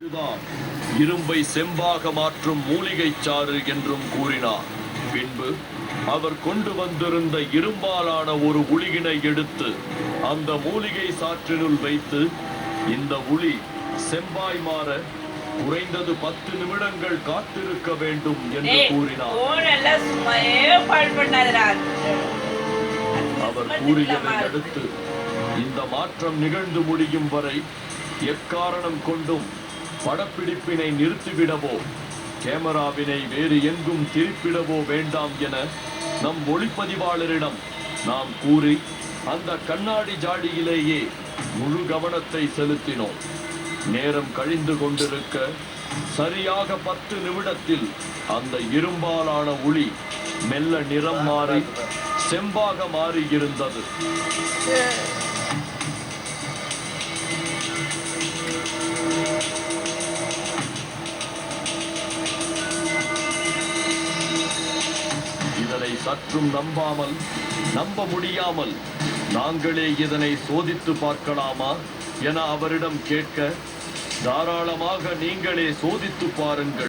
இதுதான் இரும்பை செம்பாக மாற்றும் மூலிகை சாறு என்றும் கூறினார். பின்பு அவர் கொண்டு வந்திருந்த இரும்பாலான ஒரு உளியினை எடுத்து அந்த மூலிகை சாற்றினுள் வைத்து இந்த உளி செம்பாய் மாற குறைந்தது 10 நிமிடங்கள் காத்திருக்க வேண்டும் என்று கூறினார். அவர் கூறியதை அடுத்து இந்த மாற்றம் நிகழ்ந்து முடியும் வரை எக்காரணம் கொண்டும் படப்பிடிப்பினை நிறுத்திவிடவோ கேமராவினை வேறு எங்கும் திருப்பிடவோ வேண்டாம் என நம் ஒளிப்பதிவாளரிடம் நாம் கூறி அந்த கண்ணாடி ஜாடியிலேயே முழு கவனத்தை செலுத்தினோம். நேரம் கழிந்து கொண்டிருக்க சரியாக 10 நிமிடத்தில் அந்த இரும்பாலான உளி மெல்ல நிறம் மாறி செம்பாக மாறியிருந்தது. இதனை சற்றும் நம்ப முடியாமல் நாங்களே இதனை சோதித்து பார்க்கலாமா என அவரிடம் கேட்க, தாராளமாக நீங்களே சோதித்து பாருங்கள்.